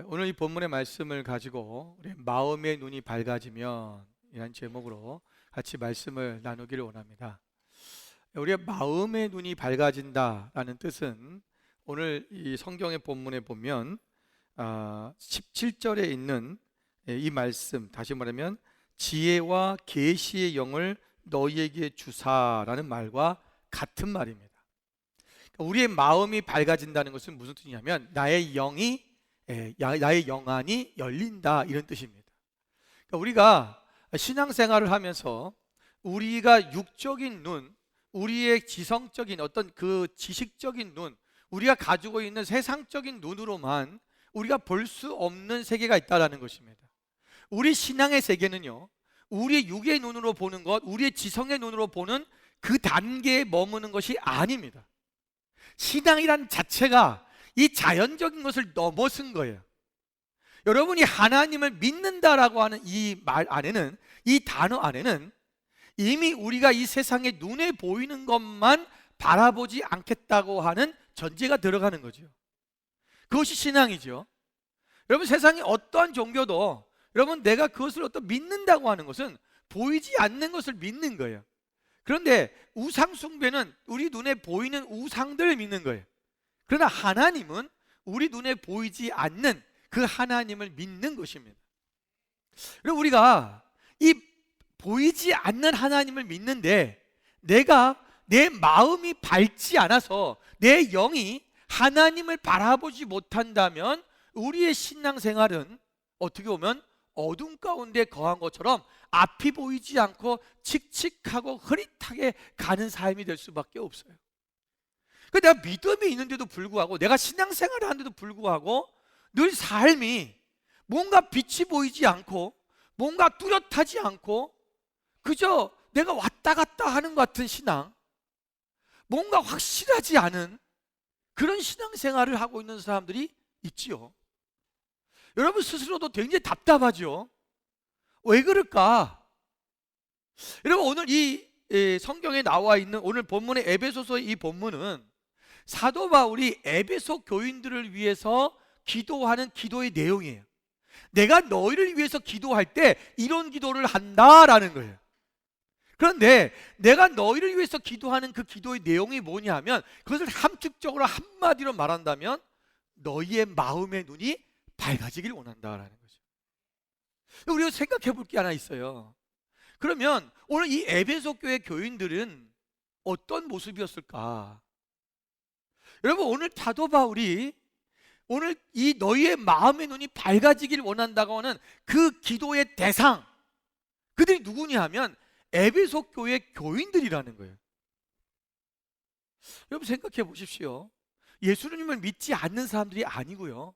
오늘 이 본문의 말씀을 가지고 우리 마음의 눈이 밝아지면 이란 제목으로 같이 말씀을 나누기를 원합니다. 우리의 마음의 눈이 밝아진다라는 뜻은 오늘 이 성경의 본문에 보면 17절에 있는 이 말씀, 다시 말하면 지혜와 계시의 영을 너희에게 주사라는 말과 같은 말입니다. 우리의 마음이 밝아진다는 것은 무슨 뜻이냐면 나의 영안이 열린다, 이런 뜻입니다. 그러니까 우리가 신앙생활을 하면서 우리가 육적인 눈, 우리의 지성적인 어떤 그 지식적인 눈, 우리가 가지고 있는 세상적인 눈으로만 우리가 볼 수 없는 세계가 있다는 것입니다. 우리 신앙의 세계는요, 우리의 육의 눈으로 보는 것, 우리의 지성의 눈으로 보는 그 단계에 머무는 것이 아닙니다. 신앙이란 자체가 이 자연적인 것을 넘어선 거예요. 여러분이 하나님을 믿는다라고 하는 이 말 안에는, 이 단어 안에는 이미 우리가 이 세상에 눈에 보이는 것만 바라보지 않겠다고 하는 전제가 들어가는 거죠. 그것이 신앙이죠. 여러분, 세상에 어떠한 종교도 여러분 내가 그것을 믿는다고 하는 것은 보이지 않는 것을 믿는 거예요. 그런데 우상 숭배는 우리 눈에 보이는 우상들을 믿는 거예요. 그러나 하나님은 우리 눈에 보이지 않는 그 하나님을 믿는 것입니다. 그리고 우리가 이 보이지 않는 하나님을 믿는데 내 마음이 밝지 않아서 내 영이 하나님을 바라보지 못한다면 우리의 신앙생활은 어떻게 보면 어둠 가운데 거한 것처럼 앞이 보이지 않고 칙칙하고 흐릿하게 가는 삶이 될 수밖에 없어요. 내가 믿음이 있는데도 불구하고, 내가 신앙생활을 하는데도 불구하고 늘 삶이 뭔가 빛이 보이지 않고 뭔가 뚜렷하지 않고 그저 내가 왔다 갔다 하는 것 같은 신앙, 뭔가 확실하지 않은 그런 신앙생활을 하고 있는 사람들이 있지요. 여러분 스스로도 굉장히 답답하죠. 왜 그럴까? 여러분, 오늘 이 성경에 나와 있는 오늘 본문의 에베소서의 이 본문은 사도 바울이 에베소 교인들을 위해서 기도하는 기도의 내용이에요. 내가 너희를 위해서 기도할 때 이런 기도를 한다라는 거예요. 그런데 내가 너희를 위해서 기도하는 그 기도의 내용이 뭐냐 하면, 그것을 함축적으로 한마디로 말한다면 너희의 마음의 눈이 밝아지길 원한다라는 거죠. 우리가 생각해 볼 게 하나 있어요. 그러면 오늘 이 에베소 교회 교인들은 어떤 모습이었을까? 여러분, 오늘 사도 바울이 오늘 이 너희의 마음의 눈이 밝아지길 원한다고 하는 그 기도의 대상, 그들이 누구냐 하면 에베소 교회 교인들이라는 거예요. 여러분 생각해 보십시오. 예수님을 믿지 않는 사람들이 아니고요,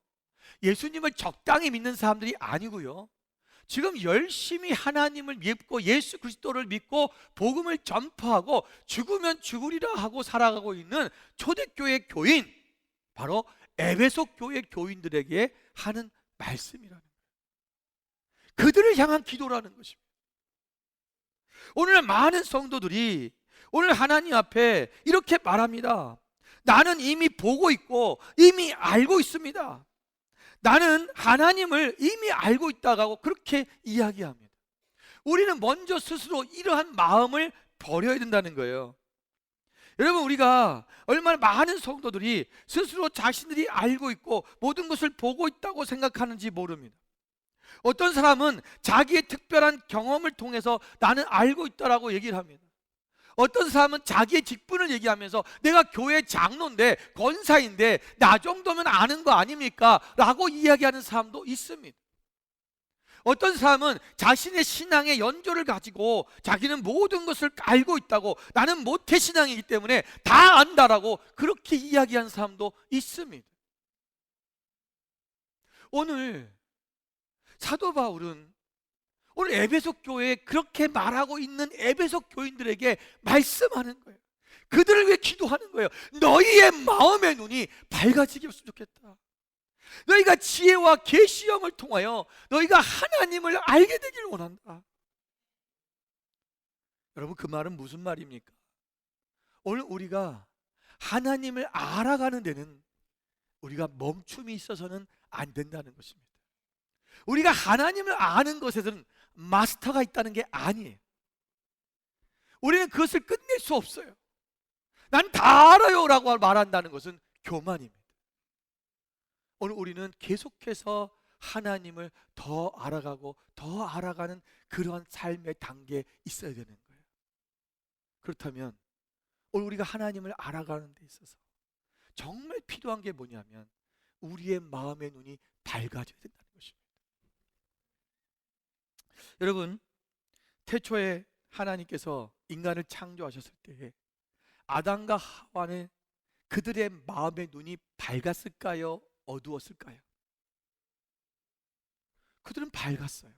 예수님을 적당히 믿는 사람들이 아니고요, 지금 열심히 하나님을 믿고 예수 그리스도를 믿고 복음을 전파하고 죽으면 죽으리라 하고 살아가고 있는 초대교회 교인, 바로 에베소 교회 교인들에게 하는 말씀이라는 거예요. 그들을 향한 기도라는 것입니다. 오늘 많은 성도들이 오늘 하나님 앞에 이렇게 말합니다. 나는 이미 보고 있고 이미 알고 있습니다. 나는 하나님을 이미 알고 있다고 그렇게 이야기합니다. 우리는 먼저 스스로 이러한 마음을 버려야 된다는 거예요. 여러분, 우리가 얼마나 많은 성도들이 스스로 자신들이 알고 있고 모든 것을 보고 있다고 생각하는지 모릅니다. 어떤 사람은 자기의 특별한 경험을 통해서 나는 알고 있다라고 얘기를 합니다. 어떤 사람은 자기의 직분을 얘기하면서 내가 교회 장로인데, 권사인데 나 정도면 아는 거 아닙니까? 라고 이야기하는 사람도 있습니다. 어떤 사람은 자신의 신앙의 연조를 가지고 자기는 모든 것을 알고 있다고, 나는 모태신앙이기 때문에 다 안다라고 그렇게 이야기하는 사람도 있습니다. 오늘 사도 바울은 오늘 에베소 교회에 그렇게 말하고 있는 에베소 교인들에게 말씀하는 거예요. 그들을 위해 기도하는 거예요. 너희의 마음의 눈이 밝아지게 했으면 좋겠다. 너희가 지혜와 계시형을 통하여 너희가 하나님을 알게 되길 원한다. 여러분, 그 말은 무슨 말입니까? 오늘 우리가 하나님을 알아가는 데는 우리가 멈춤이 있어서는 안 된다는 것입니다. 우리가 하나님을 아는 것에서는 마스터가 있다는 게 아니에요. 우리는 그것을 끝낼 수 없어요. 난 다 알아요 라고 말한다는 것은 교만입니다. 오늘 우리는 계속해서 하나님을 더 알아가고 더 알아가는 그러한 삶의 단계에 있어야 되는 거예요. 그렇다면 오늘 우리가 하나님을 알아가는 데 있어서 정말 필요한 게 뭐냐면 우리의 마음의 눈이 밝아져야 된다는 것입니다. 여러분, 태초에 하나님께서 인간을 창조하셨을 때에 아담과 하와는 그들의 마음의 눈이 밝았을까요? 어두웠을까요? 그들은 밝았어요.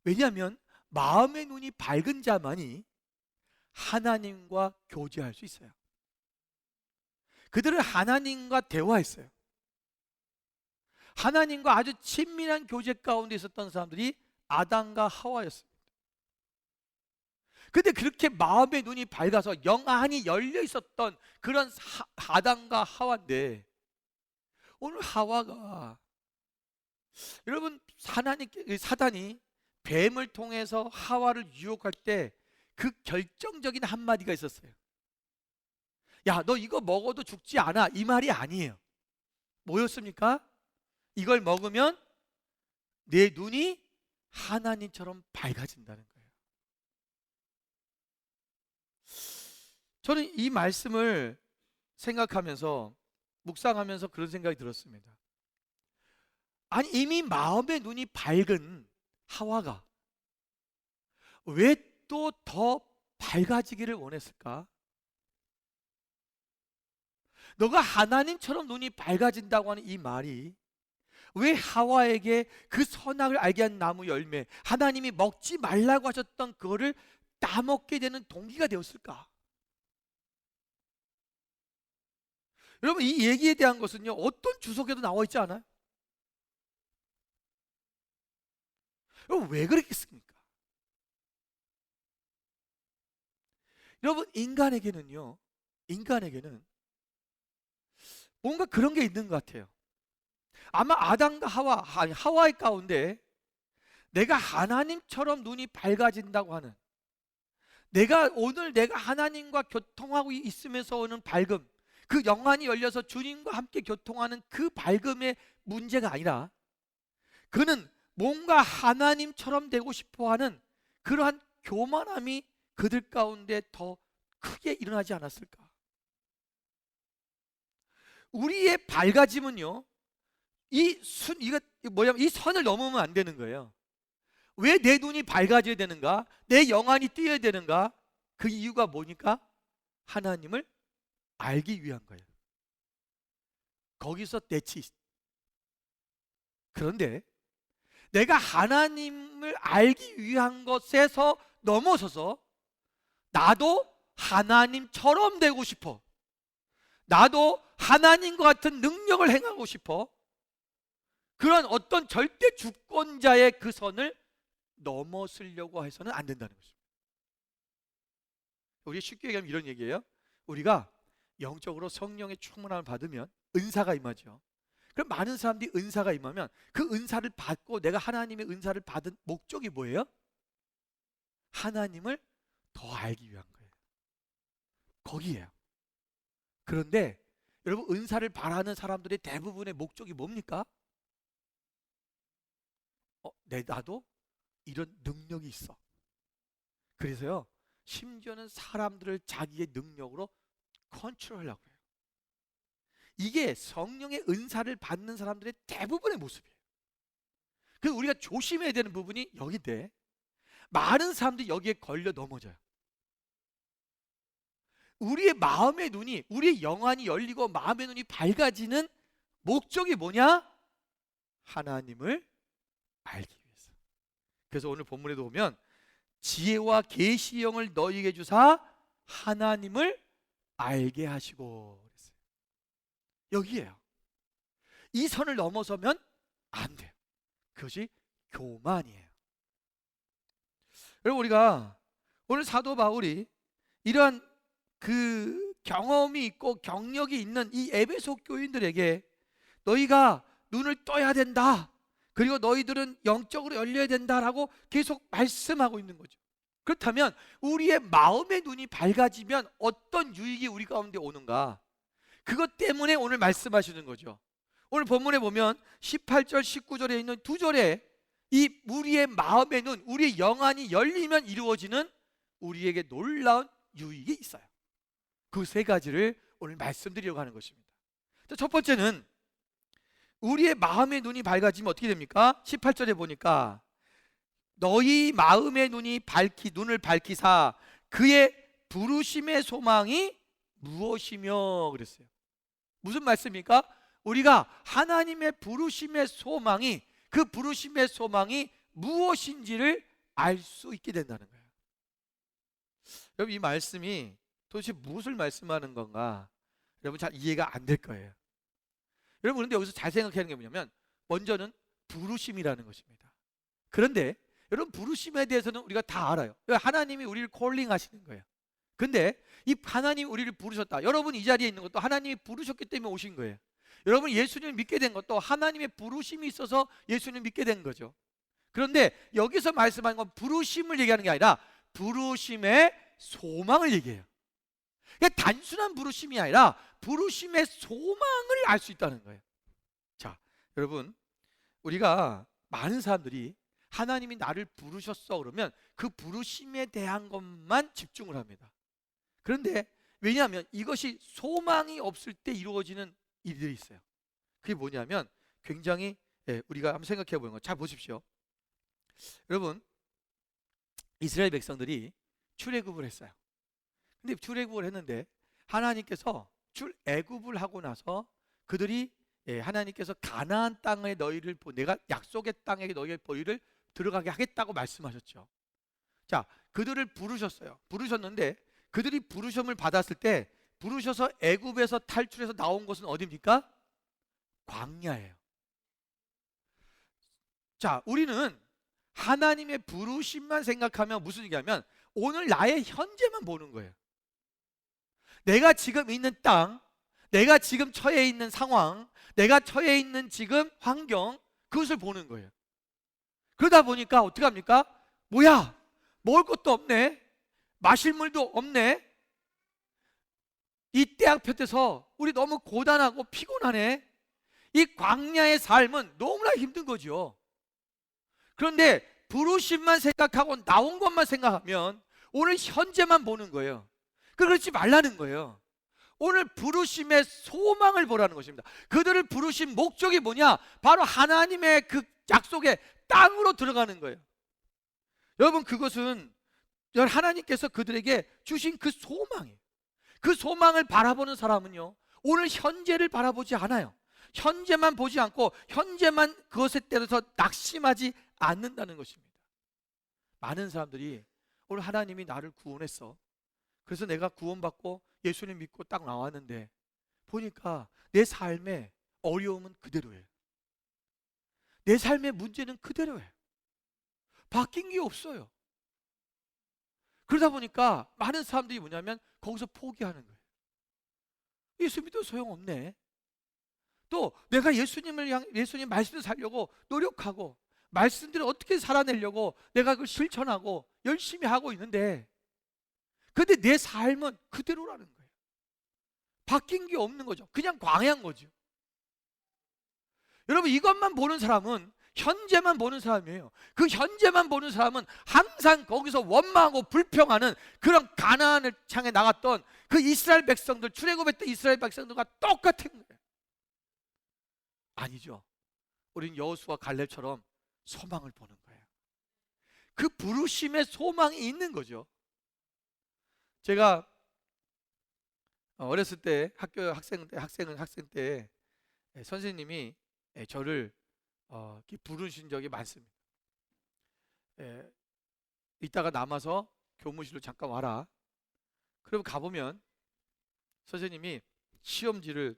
왜냐하면 마음의 눈이 밝은 자만이 하나님과 교제할 수 있어요. 그들은 하나님과 대화했어요. 하나님과 아주 친밀한 교제 가운데 있었던 사람들이 아담과 하와였습니다. 근데 그렇게 마음의 눈이 밝아서 영안이 열려 있었던 그런 아담과 하와인데, 오늘 하와가, 여러분, 사단이 뱀을 통해서 하와를 유혹할 때 그 결정적인 한마디가 있었어요. 야, 너 이거 먹어도 죽지 않아, 이 말이 아니에요. 뭐였습니까? 이걸 먹으면 내 눈이 하나님처럼 밝아진다는 거예요. 저는 이 말씀을 생각하면서 묵상하면서 그런 생각이 들었습니다. 아니, 이미 마음의 눈이 밝은 하와가 왜 또 더 밝아지기를 원했을까? 너가 하나님처럼 눈이 밝아진다고 하는 이 말이 왜 하와에게 그 선악을 알게 한 나무 열매, 하나님이 먹지 말라고 하셨던 그거를 따먹게 되는 동기가 되었을까? 여러분, 이 얘기에 대한 것은요, 어떤 주석에도 나와 있지 않아요? 여러분, 왜 그랬겠습니까? 여러분, 인간에게는 뭔가 그런 게 있는 것 같아요. 아마 아담과 하와의 가운데 내가 하나님처럼 눈이 밝아진다고 하는, 오늘 내가 하나님과 교통하고 있으면서 오는 밝음, 그 영안이 열려서 주님과 함께 교통하는 그 밝음의 문제가 아니라, 그는 뭔가 하나님처럼 되고 싶어하는 그러한 교만함이 그들 가운데 더 크게 일어나지 않았을까? 우리의 밝아짐은요, 이 선을 넘으면 안 되는 거예요. 왜 내 눈이 밝아져야 되는가? 내 영안이 뛰어야 되는가? 그 이유가 뭐니까? 하나님을 알기 위한 거예요. 거기서 대치. 그런데 내가 하나님을 알기 위한 것에서 넘어서서 나도 하나님처럼 되고 싶어, 나도 하나님과 같은 능력을 행하고 싶어, 그런 어떤 절대 주권자의 그 선을 넘어서려고 해서는 안 된다는 것입니다. 우리 쉽게 얘기하면 이런 얘기예요. 우리가 영적으로 성령의 충만함을 받으면 은사가 임하죠. 그럼 많은 사람들이 은사가 임하면 그 은사를 받고 내가 하나님의 은사를 받은 목적이 뭐예요? 하나님을 더 알기 위한 거예요. 거기에요. 그런데 여러분, 은사를 바라는 사람들의 대부분의 목적이 뭡니까? 나도 이런 능력이 있어. 그래서요, 심지어는 사람들을 자기의 능력으로 컨트롤하려고 해요. 이게 성령의 은사를 받는 사람들의 대부분의 모습이에요. 그래서 우리가 조심해야 되는 부분이 여기인데, 많은 사람들이 여기에 걸려 넘어져요. 우리의 마음의 눈이, 우리의 영안이 열리고 마음의 눈이 밝아지는 목적이 뭐냐? 하나님을 알기 위해서. 그래서 오늘 본문에도 보면 지혜와 계시의 영을 너희에게 주사 하나님을 알게 하시고 그랬어요. 여기에요. 이 선을 넘어서면 안 돼요. 그것이 교만이에요. 여러분, 우리가 오늘 사도 바울이 이러한 그 경험이 있고 경력이 있는 이 에베소 교인들에게 너희가 눈을 떠야 된다. 그리고 너희들은 영적으로 열려야 된다라고 계속 말씀하고 있는 거죠. 그렇다면 우리의 마음의 눈이 밝아지면 어떤 유익이 우리 가운데 오는가? 그것 때문에 오늘 말씀하시는 거죠. 오늘 본문에 보면 18절 19절에 있는 두 절에 이 우리의 마음의 눈, 우리의 영안이 열리면 이루어지는 우리에게 놀라운 유익이 있어요. 그 세 가지를 오늘 말씀드리려고 하는 것입니다. 첫 번째는 우리의 마음의 눈이 밝아지면 어떻게 됩니까? 18절에 보니까 너희 마음의 눈을 밝히사 그의 부르심의 소망이 무엇이며 그랬어요. 무슨 말씀입니까? 우리가 하나님의 부르심의 소망이, 그 부르심의 소망이 무엇인지를 알 수 있게 된다는 거예요. 여러분, 이 말씀이 도대체 무엇을 말씀하는 건가? 여러분 잘 이해가 안 될 거예요. 여러분, 그런데 여기서 잘 생각해야 하는 게 뭐냐면 먼저는 부르심이라는 것입니다. 그런데 여러분, 부르심에 대해서는 우리가 다 알아요. 하나님이 우리를 콜링 하시는 거예요. 근데 이 하나님이 우리를 부르셨다. 여러분 이 자리에 있는 것도 하나님이 부르셨기 때문에 오신 거예요. 여러분 예수님을 믿게 된 것도 하나님의 부르심이 있어서 예수님을 믿게 된 거죠. 그런데 여기서 말씀하는 건 부르심을 얘기하는 게 아니라 부르심의 소망을 얘기해요. 그러니까 단순한 부르심이 아니라 부르심의 소망을 알 수 있다는 거예요. 자, 여러분, 우리가 많은 사람들이 하나님이 나를 부르셨어 그러면 그 부르심에 대한 것만 집중을 합니다. 그런데 왜냐하면 이것이 소망이 없을 때 이루어지는 일들이 있어요. 그게 뭐냐면 굉장히 우리가 한번 생각해 보는 거. 잘 보십시오. 여러분, 이스라엘 백성들이 출애굽을 했어요. 근데 출애굽을 했는데 하나님께서 출애굽을 하고 나서 그들이 하나님께서 가나안 땅에 내가 약속의 땅에 너희를 들어가게 하겠다고 말씀하셨죠. 자, 그들을 부르셨어요. 부르셨는데 그들이 부르심을 받았을 때 부르셔서 애굽에서 탈출해서 나온 곳은 어디입니까? 광야예요. 자, 우리는 하나님의 부르심만 생각하면 무슨 얘기냐면 오늘 나의 현재만 보는 거예요. 내가 지금 있는 땅, 내가 지금 처해 있는 상황, 내가 처해 있는 지금 환경, 그것을 보는 거예요. 그러다 보니까 어떻게 합니까? 뭐야, 먹을 것도 없네, 마실 물도 없네, 이 떼학 볕에서 우리 너무 고단하고 피곤하네. 이 광야의 삶은 너무나 힘든 거죠. 그런데 부르심만 생각하고 나온 것만 생각하면 오늘 현재만 보는 거예요. 그렇지 말라는 거예요. 오늘 부르심의 소망을 보라는 것입니다. 그들을 부르신 목적이 뭐냐? 바로 하나님의 그 약속의 땅으로 들어가는 거예요. 여러분, 그것은 하나님께서 그들에게 주신 그 소망이에요. 그 소망을 바라보는 사람은요, 오늘 현재를 바라보지 않아요. 현재만 보지 않고 현재만 그것에 따라서 낙심하지 않는다는 것입니다. 많은 사람들이 오늘 하나님이 나를 구원했어, 그래서 내가 구원받고 예수님 믿고 딱 나왔는데 보니까 내 삶의 어려움은 그대로예요. 내 삶의 문제는 그대로예요. 바뀐 게 없어요. 그러다 보니까 많은 사람들이 뭐냐면 거기서 포기하는 거예요. 예수 믿어도 소용없네. 또 내가 예수님 말씀을 살려고 노력하고 말씀대로 어떻게 살아내려고 내가 그걸 실천하고 열심히 하고 있는데 근데 내 삶은 그대로라는 거예요. 바뀐 게 없는 거죠. 그냥 광야인 거죠. 여러분, 이것만 보는 사람은 현재만 보는 사람이에요. 그 현재만 보는 사람은 항상 거기서 원망하고 불평하는 그런 가나안을 향해 나갔던 그 이스라엘 백성들, 출애굽했던 이스라엘 백성들과 똑같은 거예요. 아니죠. 우린 여호수아 갈렙처럼 소망을 보는 거예요. 그 부르심의 소망이 있는 거죠. 제가 어렸을 때 학생 때 선생님이 저를 이렇게 부르신 적이 많습니다. 이따가 남아서 교무실로 잠깐 와라. 그럼 가보면 선생님이 시험지를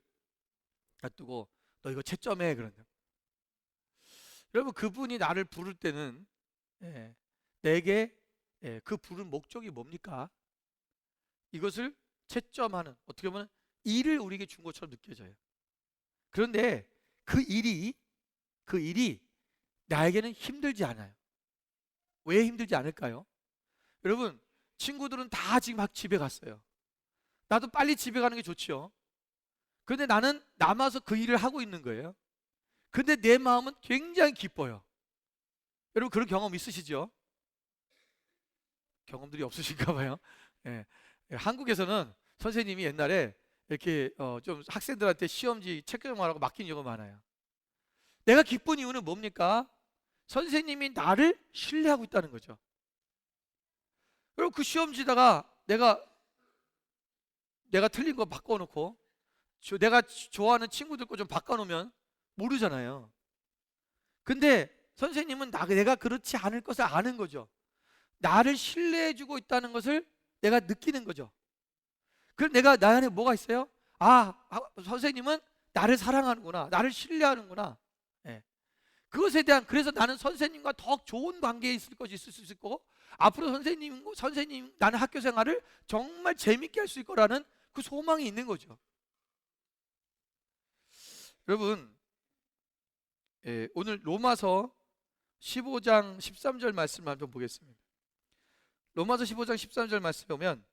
놔두고 너 이거 채점해 그런다. 여러분, 그분이 나를 부를 때는 내게 그 부른 목적이 뭡니까? 이것을 채점하는, 어떻게 보면 일을 우리에게 준 것처럼 느껴져요. 그런데 그 일이 그 일이 나에게는 힘들지 않아요. 왜 힘들지 않을까요? 여러분, 친구들은 다 지금 집에 갔어요. 나도 빨리 집에 가는 게 좋지요. 그런데 나는 남아서 그 일을 하고 있는 거예요. 근데 내 마음은 굉장히 기뻐요. 여러분, 그런 경험 있으시죠? 경험들이 없으신가 봐요. 예. 예, 한국에서는 선생님이 옛날에 이렇게 좀 학생들한테 시험지 체크하라고 맡긴 경우가 많아요. 내가 기쁜 이유는 뭡니까? 선생님이 나를 신뢰하고 있다는 거죠. 그리고 그 시험지다가 내가 틀린 거 바꿔놓고 내가 좋아하는 친구들 거 좀 바꿔놓으면 모르잖아요. 근데 선생님은 내가 그렇지 않을 것을 아는 거죠. 나를 신뢰해주고 있다는 것을 내가 느끼는 거죠. 그럼 나 안에 뭐가 있어요? 선생님은 나를 사랑하는구나, 나를 신뢰하는구나. 예. 그것에 대한, 그래서 나는 선생님과 더 좋은 관계에 있을 수 있을 거고, 앞으로 선생님 나는 학교 생활을 정말 재밌게 할 수 있을 거라는 그 소망이 있는 거죠. 여러분, 오늘 로마서 15장 13절 말씀을 한번 보겠습니다. 로마서 15장 13절 말씀 보면,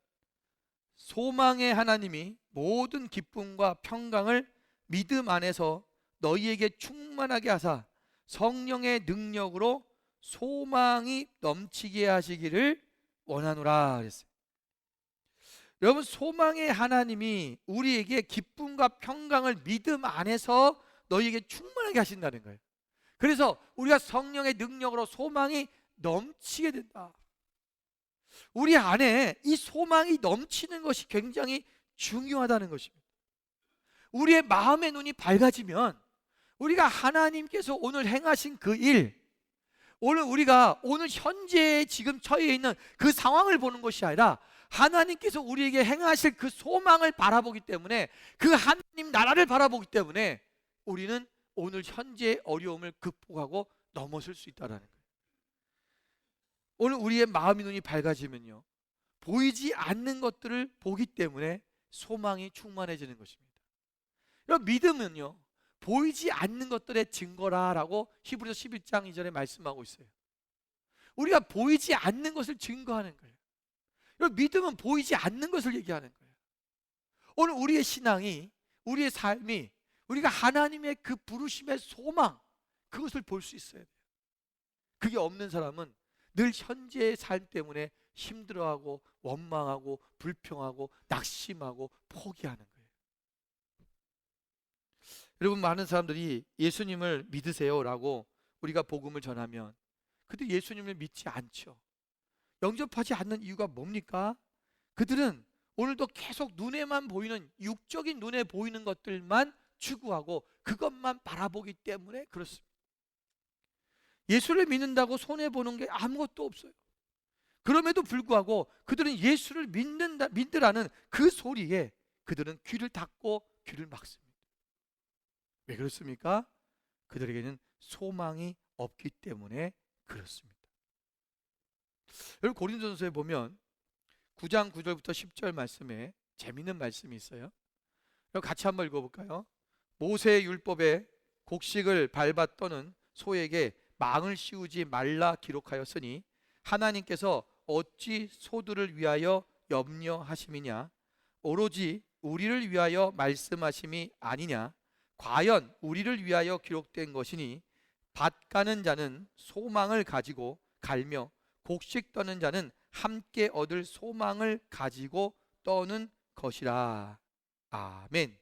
소망의 하나님이 모든 기쁨과 평강을 믿음 안에서 너희에게 충만하게 하사 성령의 능력으로 소망이 넘치게 하시기를 원하노라 그랬어요. 여러분, 소망의 하나님이 우리에게 기쁨과 평강을 믿음 안에서 너희에게 충만하게 하신다는 거예요. 그래서 우리가 성령의 능력으로 소망이 넘치게 된다. 우리 안에 이 소망이 넘치는 것이 굉장히 중요하다는 것입니다. 우리의 마음의 눈이 밝아지면 우리가 하나님께서 오늘 행하신 그 일, 우리가 오늘 현재 지금 처해 있는 그 상황을 보는 것이 아니라 하나님께서 우리에게 행하실 그 소망을 바라보기 때문에, 그 하나님 나라를 바라보기 때문에 우리는 오늘 현재의 어려움을 극복하고 넘어설 수 있다는 거예요. 오늘 우리의 마음의 눈이 밝아지면요, 보이지 않는 것들을 보기 때문에 소망이 충만해지는 것입니다. 여러분, 믿음은요, 보이지 않는 것들의 증거라라고 히브리서 11장 2절에 말씀하고 있어요. 우리가 보이지 않는 것을 증거하는 거예요. 여러분, 믿음은 보이지 않는 것을 얘기하는 거예요. 오늘 우리의 신앙이, 우리의 삶이, 우리가 하나님의 그 부르심의 소망, 그것을 볼 수 있어야 돼요. 그게 없는 사람은 늘 현재의 삶 때문에 힘들어하고 원망하고 불평하고 낙심하고 포기하는 거예요. 여러분, 많은 사람들이 예수님을 믿으세요라고 우리가 복음을 전하면 그들 예수님을 믿지 않죠. 영접하지 않는 이유가 뭡니까? 그들은 오늘도 계속 눈에만 보이는, 육적인 눈에 보이는 것들만 추구하고 그것만 바라보기 때문에 그렇습니다. 예수를 믿는다고 손해보는 게 아무것도 없어요. 그럼에도 불구하고 그들은 예수를 믿으라는 그 소리에 그들은 귀를 닫고 귀를 막습니다. 왜 그렇습니까? 그들에게는 소망이 없기 때문에 그렇습니다. 여러분, 고린도전서에 보면 9장 9절부터 10절 말씀에 재미있는 말씀이 있어요. 같이 한번 읽어볼까요? 모세의 율법에 곡식을 밟아 떠는 소에게 망을 씌우지 말라 기록하였으니 하나님께서 어찌 소들을 위하여 염려하심이냐? 오로지 우리를 위하여 말씀하심이 아니냐? 과연 우리를 위하여 기록된 것이니 밭 가는 자는 소망을 가지고 갈며 곡식 떠는 자는 함께 얻을 소망을 가지고 떠는 것이라. 아멘.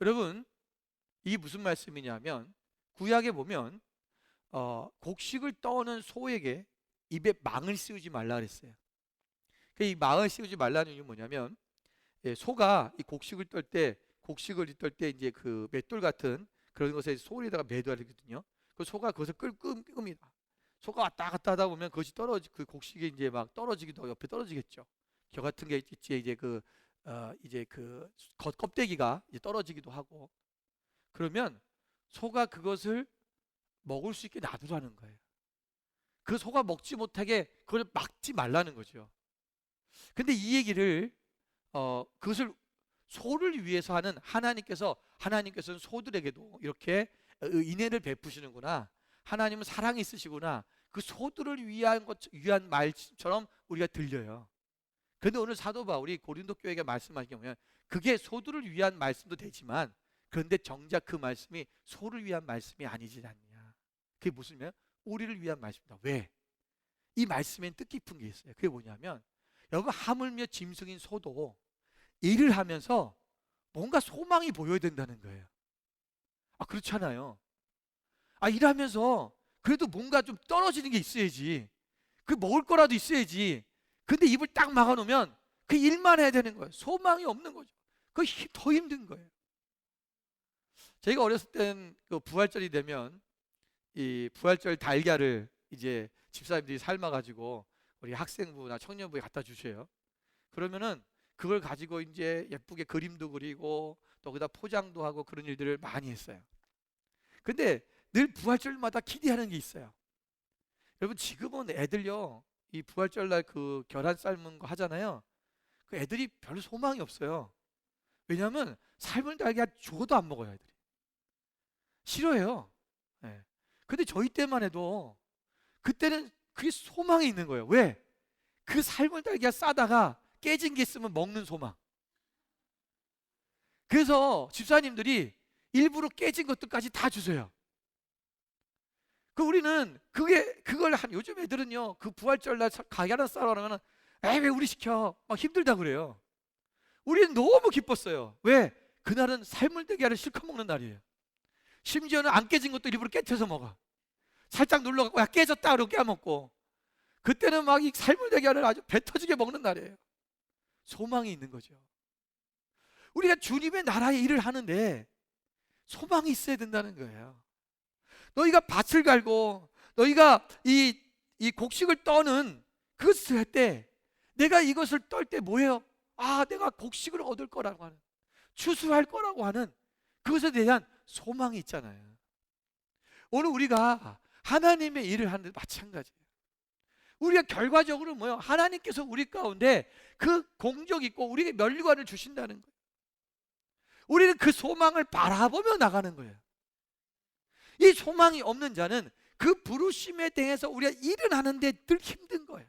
여러분, 이게 무슨 말씀이냐면, 구약에 보면 곡식을 떠는 소에게 입에 망을 씌우지 말라 그랬어요. 이 망을 씌우지 말라는 이유는 뭐냐면, 소가 이 곡식을 떨 때 이제 그 맷돌 같은 그런 것에 소리에다가 매둬야 되거든요. 그 소가 그것을 끕니다. 소가 왔다 갔다 하다 보면 그것이 그 곡식이 이제 막 떨어지기도, 옆에 떨어지겠죠. 겨 같은 게 있지, 이제 그 껍데기가 이제 떨어지기도 하고, 그러면 소가 그것을 먹을 수 있게 놔두라는 거예요. 그 소가 먹지 못하게 그걸 막지 말라는 거죠. 근데 이 얘기를 그것을 소를 위해서 하는 하나님께서는 소들에게도 이렇게 인애를 베푸시는구나. 하나님은 사랑이 있으시구나. 그 소들을 위한 말처럼 우리가 들려요. 그런데 오늘 사도 바울이 고린도 교회에게 말씀하신 게 뭐냐면 그게 소들을 위한 말씀도 되지만 그런데 정작 그 말씀이 소를 위한 말씀이 아니지 않냐. 그게 무슨 말이야? 우리를 위한 말씀이다. 왜? 이 말씀엔 뜻깊은 게 있어요. 그게 뭐냐면 여러분 하물며 짐승인 소도 일을 하면서 뭔가 소망이 보여야 된다는 거예요. 그렇잖아요. 일하면서 그래도 뭔가 좀 떨어지는 게 있어야지. 그 먹을 거라도 있어야지. 근데 입을 딱 막아놓으면 그 일만 해야 되는 거예요. 소망이 없는 거죠. 그거 더 힘든 거예요. 저희가 어렸을 땐 그 부활절이 되면 이 부활절 달걀을 이제 집사님들이 삶아가지고 우리 학생부나 청년부에 갖다 주셔요. 그러면은 그걸 가지고 이제 예쁘게 그림도 그리고 또 거기다 포장도 하고 그런 일들을 많이 했어요. 근데 늘 부활절마다 기대하는 게 있어요. 여러분 지금은 애들요 이 부활절날 그 계란 삶은 거 하잖아요. 그 애들이 별로 소망이 없어요. 왜냐하면 삶은 달걀 줘도 안 먹어요. 애들이 싫어해요. 네. 근데 저희 때만 해도 그때는 그게 소망이 있는 거예요. 왜? 그 삶은 달걀 싸다가 깨진 게 있으면 먹는 소망. 그래서 집사님들이 일부러 깨진 것들까지 다 주세요. 우리는 그걸 요즘 애들은요 그 부활절날 가게나 싸러 가면 왜 우리 시켜 막 힘들다 그래요. 우리는 너무 기뻤어요. 왜? 그날은 삶을 달걀을 실컷 먹는 날이에요. 심지어는 안 깨진 것도 일부러 깨쳐서 먹어. 살짝 눌러갖고 야 깨졌다 그러고 깨먹고. 그때는 막 이 삶을 달걀을 아주 배 터지게 먹는 날이에요. 소망이 있는 거죠. 우리가 주님의 나라의 일을 하는데 소망이 있어야 된다는 거예요. 너희가 밭을 갈고 너희가 이 곡식을 떠는 그것을 할 때 내가 이것을 떨 때 뭐예요? 내가 곡식을 얻을 거라고 하는 추수할 거라고 하는 그것에 대한 소망이 있잖아요. 오늘 우리가 하나님의 일을 하는데 마찬가지예요. 우리가 결과적으로 뭐예요? 하나님께서 우리 가운데 그 공적 있고 우리에게 면류관을 주신다는 거예요. 우리는 그 소망을 바라보며 나가는 거예요. 이 소망이 없는 자는 그 부르심에 대해서 우리가 일을 하는데 늘 힘든 거예요.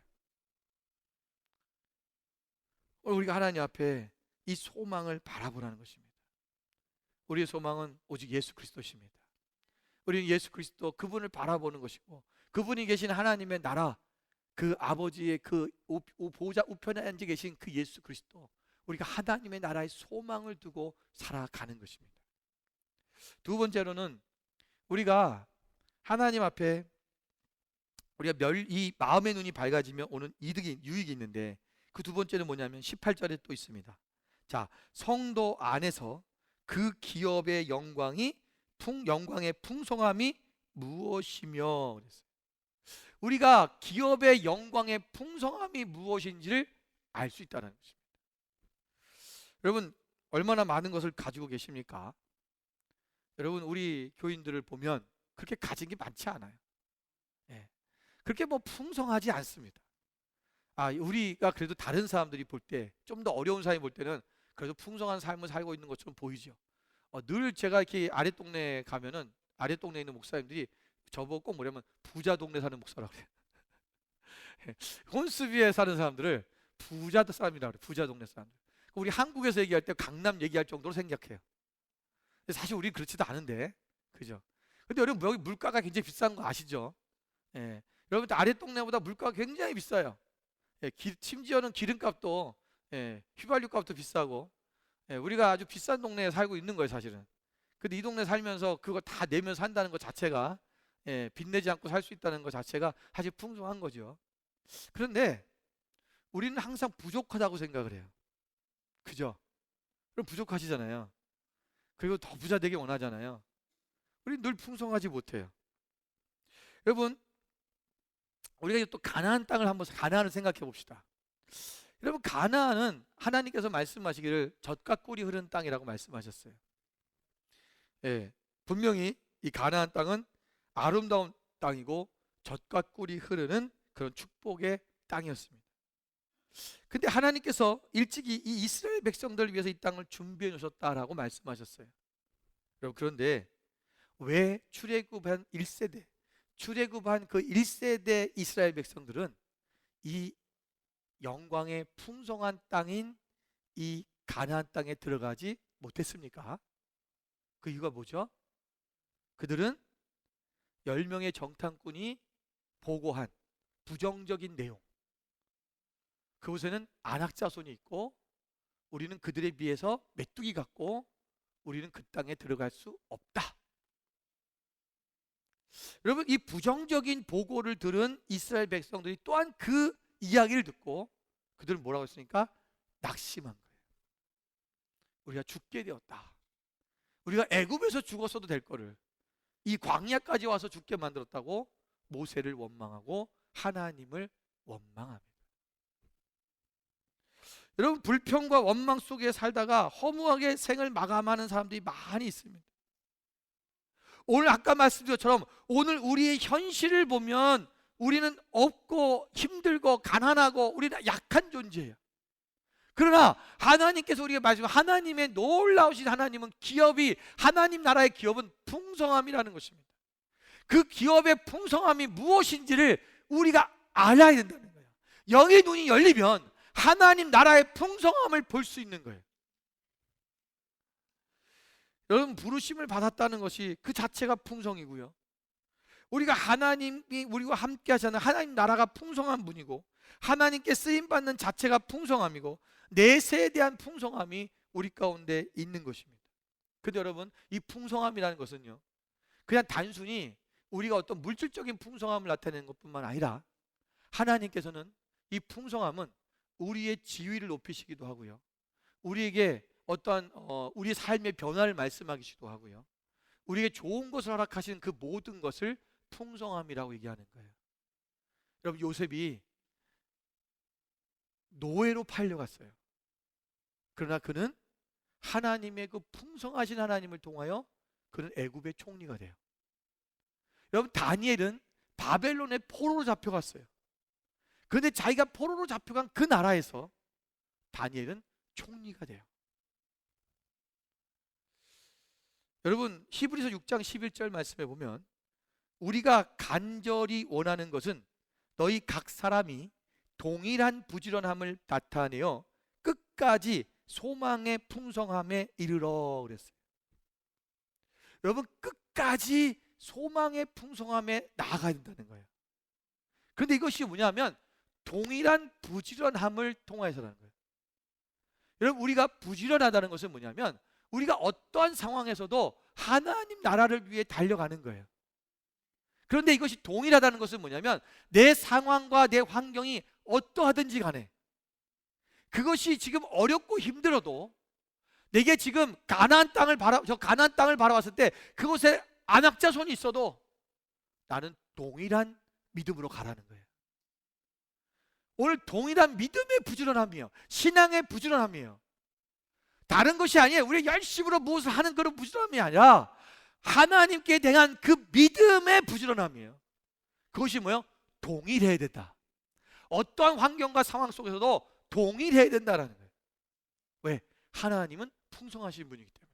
우리가 하나님 앞에 이 소망을 바라보라는 것입니다. 우리의 소망은 오직 예수 그리스도십니다. 우리는 예수 그리스도 그분을 바라보는 것이고 그분이 계신 하나님의 나라 그 아버지의 그 보좌 우편에 앉아 계신 그 예수 그리스도 우리가 하나님의 나라의 소망을 두고 살아가는 것입니다. 두 번째로는 우리가 하나님 앞에 우리가 이 마음의 눈이 밝아지면 오는 유익이 있는데 그 두 번째는 뭐냐면 18절에 또 있습니다. 자, 성도 안에서 그 기업의 영광의 풍성함이 무엇이며 그랬어요. 우리가 기업의 영광의 풍성함이 무엇인지를 알 수 있다는 것입니다. 여러분 얼마나 많은 것을 가지고 계십니까? 여러분 우리 교인들을 보면 그렇게 가진 게 많지 않아요. 그렇게 뭐 풍성하지 않습니다. 우리가 그래도 다른 사람들이 볼 때 좀 더 어려운 사람이 볼 때는 그래도 풍성한 삶을 살고 있는 것처럼 보이죠. 늘 제가 이렇게 아랫동네에 가면은 아랫동네에 있는 목사님들이 저보고 꼭 뭐냐면 부자 동네 사는 목사라고 그래요. 혼스비에 사는 사람들을 부자 사람이라고 그래요. 부자 동네 사람들. 우리 한국에서 얘기할 때 강남 얘기할 정도로 생각해요. 근데 사실 우리 그렇지도 않은데, 그죠? 근데 여러분 여기 물가가 굉장히 비싼 거 아시죠? 여러분 아랫동네보다 물가가 굉장히 비싸요. 심지어는 기름값도 휘발유값도 비싸고 우리가 아주 비싼 동네에 살고 있는 거예요 사실은. 근데 이 동네 살면서 그거 다 내면서 산다는 것 자체가 빚내지 않고 살 수 있다는 것 자체가 사실 풍성한 거죠. 그런데 우리는 항상 부족하다고 생각을 해요. 그죠? 그럼 부족하시잖아요. 그리고 더 부자 되기 원하잖아요. 우리는 늘 풍성하지 못해요. 여러분 우리가 또 가나안 땅을 한번 가나안을 생각해 봅시다. 여러분 가나안은 하나님께서 말씀하시기를 젖과 꿀이 흐르는 땅이라고 말씀하셨어요. 분명히 이 가나안 땅은 아름다운 땅이고 젖과 꿀이 흐르는 그런 축복의 땅이었습니다. 근데 하나님께서 일찍이 이 이스라엘 백성들을 위해서 이 땅을 준비해 놓으셨다라고 말씀하셨어요. 여러분 그런데 왜 출애굽한 1세대, 출애굽한 그 1세대 이스라엘 백성들은 이 영광의 풍성한 땅인 이 가나안 땅에 들어가지 못했습니까? 그 이유가 뭐죠? 그들은 10명의 정탐꾼이 보고한 부정적인 내용, 그곳에는 안악자손이 있고 우리는 그들에 비해서 메뚜기 같고 우리는 그 땅에 들어갈 수 없다. 여러분, 이 부정적인 보고를 들은 이스라엘 백성들이 또한 그 이야기를 듣고 그들은 뭐라고 했습니까? 낙심한 거예요. 우리가 죽게 되었다. 우리가 애굽에서 죽었어도 될 거를 이 광야까지 와서 죽게 만들었다고 모세를 원망하고 하나님을 원망합니다. 여러분, 불평과 원망 속에 살다가 허무하게 생을 마감하는 사람들이 많이 있습니다. 오늘 아까 말씀드린 것처럼 오늘 우리의 현실을 보면 우리는 없고 힘들고 가난하고 우리는 약한 존재예요. 그러나 하나님께서 우리가 말씀, 하나님의 놀라우신 하나님은 기업이, 하나님 나라의 기업은 풍성함이라는 것입니다. 그 기업의 풍성함이 무엇인지를 우리가 알아야 된다는 거예요. 영의 눈이 열리면 하나님 나라의 풍성함을 볼 수 있는 거예요. 여러분, 부르심을 받았다는 것이 그 자체가 풍성이고요, 우리가 하나님이 우리와 함께 하시는 하나님 나라가 풍성한 분이고 하나님께 쓰임받는 자체가 풍성함이고 내세에 대한 풍성함이 우리 가운데 있는 것입니다. 근데 여러분, 이 풍성함이라는 것은요, 그냥 단순히 우리가 어떤 물질적인 풍성함을 나타내는 것뿐만 아니라 하나님께서는 이 풍성함은 우리의 지위를 높이시기도 하고요, 우리에게 어떠한 우리의 삶의 변화를 말씀하시기도 하고요, 우리에게 좋은 것을 허락하시는 그 모든 것을 풍성함이라고 얘기하는 거예요. 여러분, 요셉이 노예로 팔려갔어요. 그러나 그는 하나님의 그 풍성하신 하나님을 통하여 그는 애굽의 총리가 돼요. 여러분, 다니엘은 바벨론의 포로로 잡혀갔어요. 그런데 자기가 포로로 잡혀간 그 나라에서 다니엘은 총리가 돼요. 여러분, 히브리서 6장 11절 말씀에 보면 우리가 간절히 원하는 것은 너희 각 사람이 동일한 부지런함을 나타내어 끝까지 소망의 풍성함에 이르러 그랬어요. 여러분, 끝까지 소망의 풍성함에 나아가야 된다는 거예요. 그런데 이것이 뭐냐면 동일한 부지런함을 통해서라는 거예요. 여러분, 우리가 부지런하다는 것은 뭐냐면 우리가 어떠한 상황에서도 하나님 나라를 위해 달려가는 거예요. 그런데 이것이 동일하다는 것은 뭐냐면 내 상황과 내 환경이 어떠하든지 간에 그것이 지금 어렵고 힘들어도 내게 지금 가나안 땅을 바라봤을 때 그곳에 안악자손이 있어도 나는 동일한 믿음으로 가라는 거예요. 오늘 동일한 믿음의 부지런함이에요. 신앙의 부지런함이에요. 다른 것이 아니에요. 우리 열심으로 무엇을 하는 그런 부지런함이 아니라 하나님께 대한 그 믿음의 부지런함이에요. 그것이 뭐예요? 동일해야 된다. 어떠한 환경과 상황 속에서도 동일해야 된다는 거예요. 왜? 하나님은 풍성하신 분이기 때문에,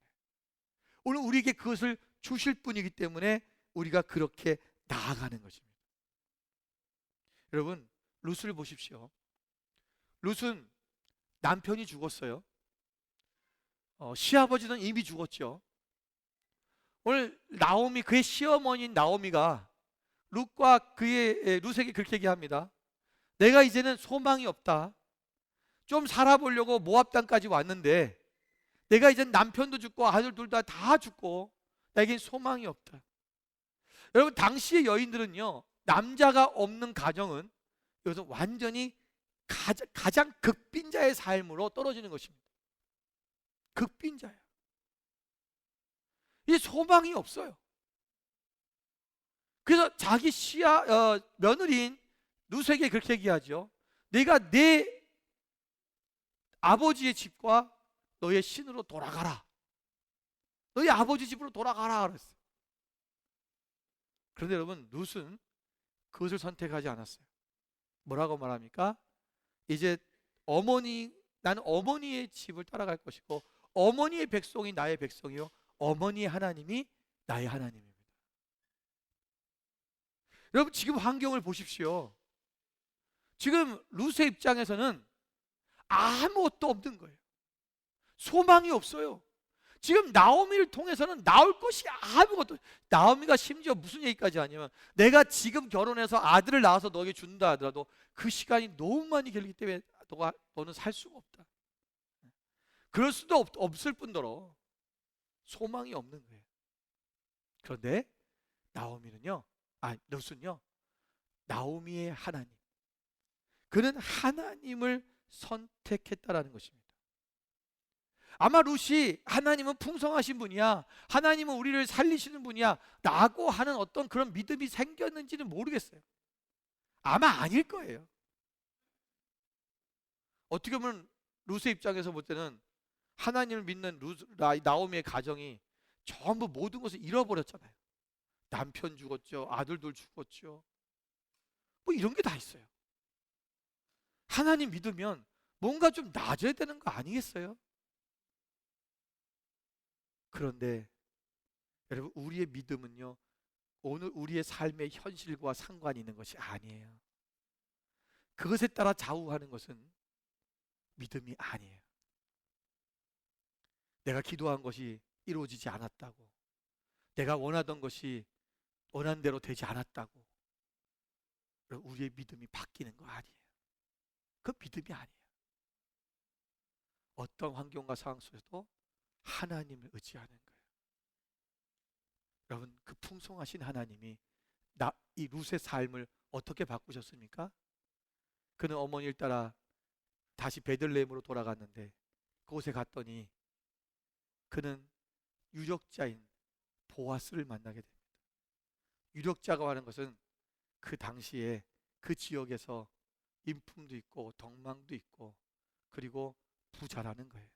오늘 우리에게 그것을 주실 분이기 때문에 우리가 그렇게 나아가는 것입니다. 여러분, 룻을 보십시오. 룻은 남편이 죽었어요. 시아버지는 이미 죽었죠. 오늘 나오미, 그의 시어머니인 나오미가 룻에게 그렇게 얘기합니다. 내가 이제는 소망이 없다. 좀 살아보려고 모압 땅까지 왔는데 내가 이제 남편도 죽고 아들들도 다 죽고 나에겐 소망이 없다. 여러분, 당시의 여인들은요, 남자가 없는 가정은 여기서 완전히 가장 극빈자의 삶으로 떨어지는 것입니다. 극빈자예요. 이 소망이 없어요. 그래서 자기 며느리인 룻에게 그렇게 얘기하죠. 내가 내 아버지의 집과 너의 신으로 돌아가라. 너희 아버지 집으로 돌아가라 그랬어요. 그런데 여러분, 룻은 그것을 선택하지 않았어요. 뭐라고 말합니까? 이제 나는 어머니의 집을 따라갈 것이고 어머니의 백성이 나의 백성이요 어머니의 하나님이 나의 하나님입니다. 여러분 지금 환경을 보십시오. 지금 룻의 입장에서는 아무것도 없는 거예요. 소망이 없어요. 지금 나오미를 통해서는 나올 것이 아무것도. 나오미가 심지어 무슨 얘기까지 하냐면, 내가 지금 결혼해서 아들을 낳아서 너에게 준다 하더라도 그 시간이 너무 많이 걸리기 때문에 너는 살 수가 없다. 그럴 수도 없을 뿐더러 소망이 없는 거예요. 그런데 나오미는요, 룻은요, 나오미의 하나님, 그는 하나님을 선택했다라는 것입니다. 아마 룻이 하나님은 풍성하신 분이야, 하나님은 우리를 살리시는 분이야 라고 하는 어떤 그런 믿음이 생겼는지는 모르겠어요. 아마 아닐 거예요. 어떻게 보면 룻의 입장에서 볼 때는 하나님을 믿는 나오미의 가정이 전부 모든 것을 잃어버렸잖아요. 남편 죽었죠, 아들들 죽었죠, 뭐 이런 게 다 있어요. 하나님 믿으면 뭔가 좀 나아져야 되는 거 아니겠어요? 그런데 여러분, 우리의 믿음은요, 오늘 우리의 삶의 현실과 상관이 있는 것이 아니에요. 그것에 따라 좌우하는 것은 믿음이 아니에요. 내가 기도한 것이 이루어지지 않았다고, 내가 원하던 것이 원한 대로 되지 않았다고 우리의 믿음이 바뀌는 거 아니에요. 그 믿음이 아니에요. 어떤 환경과 상황 속에서도 하나님을 의지하는 거예요. 여러분, 그 풍성하신 하나님이 이 룻의 삶을 어떻게 바꾸셨습니까? 그는 어머니를 따라 다시 베들레헴으로 돌아갔는데, 그곳에 갔더니 그는 유력자인 보아스를 만나게 됩니다. 유력자가 하는 것은 그 당시에 그 지역에서 인품도 있고 덕망도 있고 그리고 부자라는 거예요.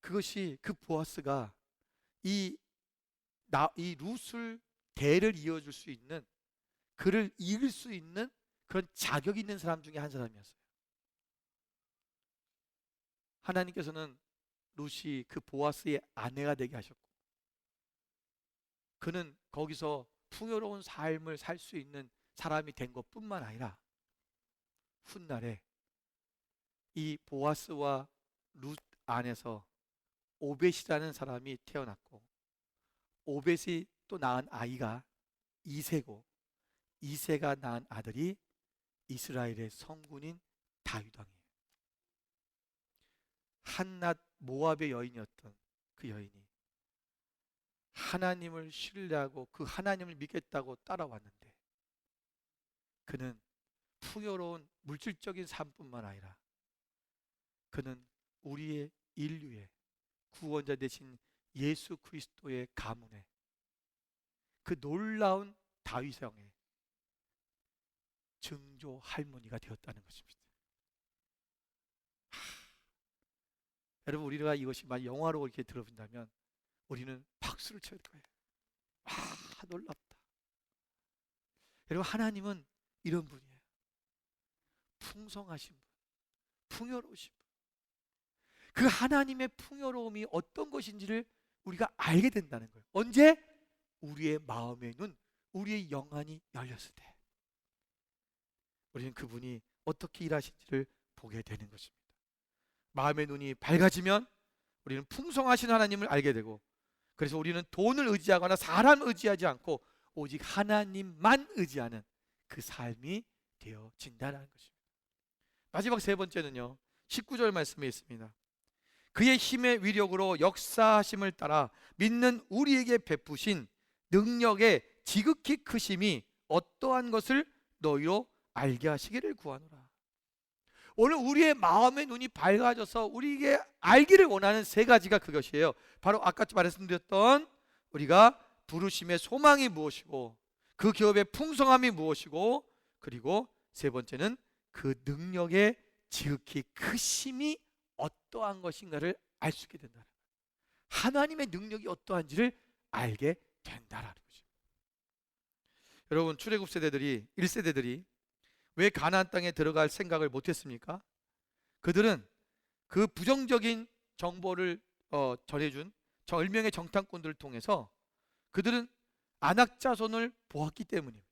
그것이, 그 보아스가 이 룻을 대를 이어줄 수 있는, 그를 이길 수 있는 그런 자격 있는 사람 중에 한 사람이었어요. 하나님께서는 룻이 그 보아스의 아내가 되게 하셨고, 그는 거기서 풍요로운 삶을 살 수 있는 사람이 된 것뿐만 아니라 훗날에 이 보아스와 룻 안에서 오벳이라는 사람이 태어났고, 오벳이 또 낳은 아이가 이세고, 이세가 낳은 아들이 이스라엘의 성군인 다윗 왕이에요. 한낱 모압의 여인이었던 그 여인이 하나님을 신뢰하고 그 하나님을 믿겠다고 따라왔는데, 그는 풍요로운 물질적인 삶뿐만 아니라 그는 우리의 인류의 구원자 되신 예수 그리스도의 가문에, 그 놀라운 다윗 왕의 증조 할머니가 되었다는 것입니다. 여러분, 우리가 이것이 만약 영화로 이렇게 들어본다면 우리는 박수를 칠 거예요. 놀랍다. 여러분, 하나님은 이런 분이에요. 풍성하신 분, 풍요로우신 분. 그 하나님의 풍요로움이 어떤 것인지를 우리가 알게 된다는 거예요. 언제? 우리의 마음의 눈, 우리의 영안이 열렸을 때 우리는 그분이 어떻게 일하신지를 보게 되는 것입니다. 마음의 눈이 밝아지면 우리는 풍성하신 하나님을 알게 되고, 그래서 우리는 돈을 의지하거나 사람을 의지하지 않고 오직 하나님만 의지하는 그 삶이 되어진다는 것입니다. 마지막 세 번째는요, 19절 말씀에 있습니다. 그의 힘의 위력으로 역사하심을 따라 믿는 우리에게 베푸신 능력의 지극히 크심이 어떠한 것을 너희로 알게 하시기를 구하노라. 오늘 우리의 마음의 눈이 밝아져서 우리에게 알기를 원하는 세 가지가 그것이에요. 바로 아까 말씀드렸던 우리가 부르심의 소망이 무엇이고, 그 기업의 풍성함이 무엇이고, 그리고 세 번째는 그 능력의 지극히 크심이 어떠한 것인가를 알 수 있게 된다는 거예요. 하나님의 능력이 어떠한지를 알게 된다라는 거죠. 여러분, 출애굽 세대들이 1세대들이 왜 가나안 땅에 들어갈 생각을 못했습니까? 그들은 그 부정적인 정보를 전해준 10명의 정탐꾼들을 통해서 그들은 안악자손을 보았기 때문입니다.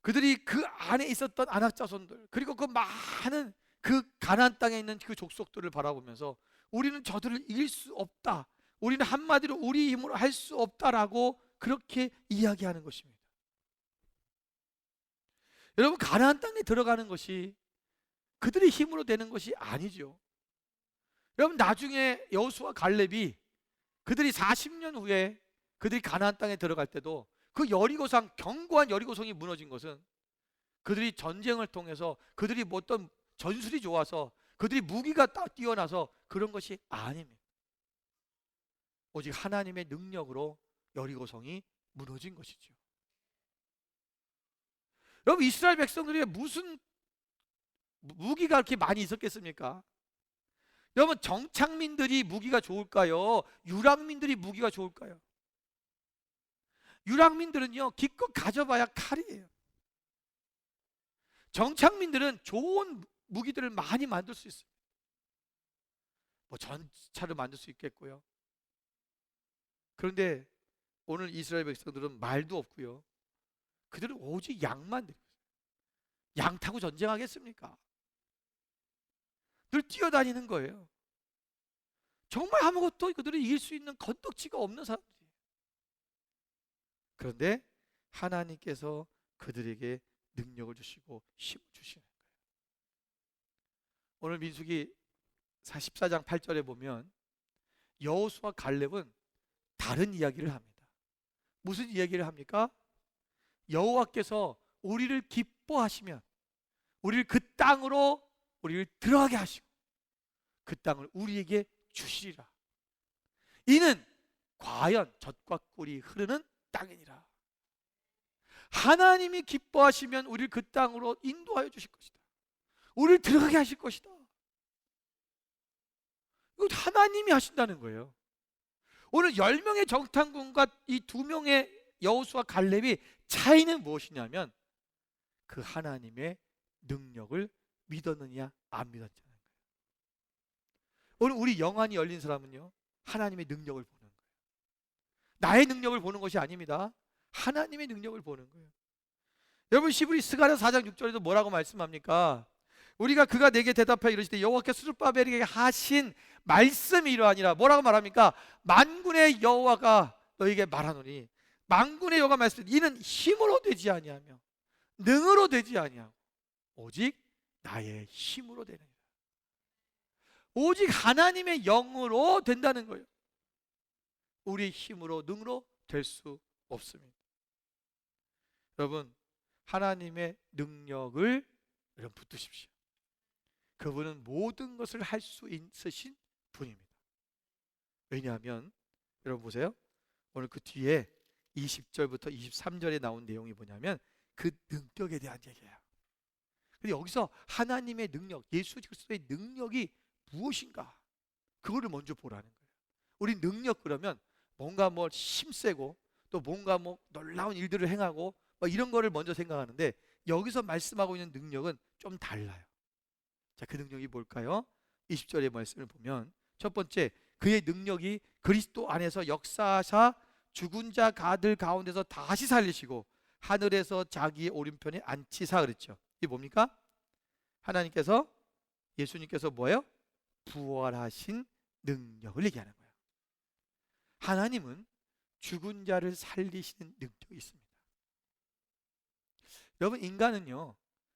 그들이 그 안에 있었던 안악자손들, 그리고 그 많은 그 가나안 땅에 있는 그 족속들을 바라보면서 우리는 저들을 이길 수 없다, 우리는 한마디로 우리 힘으로 할 수 없다라고 그렇게 이야기하는 것입니다. 여러분, 가나안 땅에 들어가는 것이 그들의 힘으로 되는 것이 아니죠. 여러분, 나중에 여호수아 갈렙이 그들이 40년 후에 그들이 가나안 땅에 들어갈 때도 그 여리고성, 견고한 여리고성이 무너진 것은 그들이 전쟁을 통해서, 그들이 뭐 어떤 전술이 좋아서, 그들이 무기가 뛰어나서 그런 것이 아닙니다. 오직 하나님의 능력으로 여리고성이 무너진 것이죠. 여러분, 이스라엘 백성들이 무슨 무기가 그렇게 많이 있었겠습니까? 여러분, 정착민들이 무기가 좋을까요? 유랑민들이 무기가 좋을까요? 유랑민들은요, 기껏 가져봐야 칼이에요. 정착민들은 좋은 무기들을 많이 만들 수 있어요. 뭐 전차를 만들 수 있겠고요. 그런데 오늘 이스라엘 백성들은 말도 없고요, 그들은 오직 양만 들고 있어요. 양 타고 전쟁하겠습니까? 늘 뛰어다니는 거예요. 정말 아무것도 그들이 이길 수 있는 건덕지가 없는 사람들이에요. 그런데 하나님께서 그들에게 능력을 주시고 힘을 주시는 거예요. 오늘 민수기 14장 8절에 보면 여호수아 갈렙은 다른 이야기를 합니다. 무슨 이야기를 합니까? 여호와께서 우리를 기뻐하시면 우리를 그 땅으로 우리를 들어가게 하시고 그 땅을 우리에게 주시리라. 이는 과연 젖과 꿀이 흐르는 땅이니라. 하나님이 기뻐하시면 우리를 그 땅으로 인도하여 주실 것이다. 우리를 들어가게 하실 것이다. 이거 하나님이 하신다는 거예요. 오늘 10명의 정탐꾼과 이 2명의 여호수아 갈렙이 차이는 무엇이냐면 그 하나님의 능력을 믿었느냐 안 믿었냐는 거예요. 오늘 우리 영안이 열린 사람은요, 하나님의 능력을 보는 거예요. 나의 능력을 보는 것이 아닙니다. 하나님의 능력을 보는 거예요. 여러분, 시브리 스가랴 4장 6절에도 뭐라고 말씀합니까? 우리가 그가 내게 대답하여 이르시되 여호와께서 스룹바벨에게 하신 말씀이 이러하니라. 뭐라고 말합니까? 만군의 여호와가 너에게 말하노니, 만군의 여호와가 말씀하시되 이는 힘으로 되지 아니하며 능으로 되지 아니하고 오직 나의 힘으로 되느니라. 오직 하나님의 영으로 된다는 거예요. 우리의 힘으로 능으로 될 수 없습니다. 여러분, 하나님의 능력을 여러분 붙드십시오. 그분은 모든 것을 할 수 있으신 분입니다. 왜냐하면 여러분 보세요. 오늘 그 뒤에 20절부터 23절에 나온 내용이 뭐냐면 그 능력에 대한 얘기예요. 근데 여기서 하나님의 능력, 예수 그리스도의 능력이 무엇인가, 그거를 먼저 보라는 거예요. 우리 능력 그러면 뭔가 뭐 힘세고 또 뭔가 뭐 놀라운 일들을 행하고 뭐 이런 거를 먼저 생각하는데, 여기서 말씀하고 있는 능력은 좀 달라요. 자, 그 능력이 뭘까요? 20절의 말씀을 보면 첫 번째, 그의 능력이 그리스도 안에서 역사하사 죽은 자 가들 가운데서 다시 살리시고 하늘에서 자기의 오른편에 앉히사 그랬죠. 이게 뭡니까? 하나님께서, 예수님께서 뭐예요? 부활하신 능력을 얘기하는 거예요. 하나님은 죽은 자를 살리시는 능력이 있습니다. 여러분, 인간은요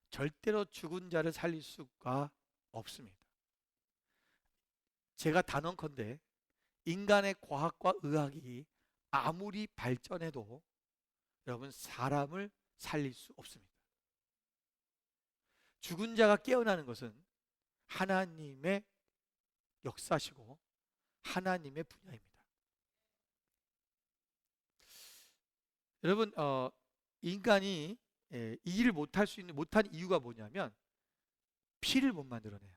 절대로 죽은 자를 살릴 수가 없습니다. 제가 단언컨대 인간의 과학과 의학이 아무리 발전해도 여러분 사람을 살릴 수 없습니다. 죽은 자가 깨어나는 것은 하나님의 역사시고 하나님의 분야입니다. 여러분, 인간이 이 일을 못한 이유가 뭐냐면 피를 못 만들어내요.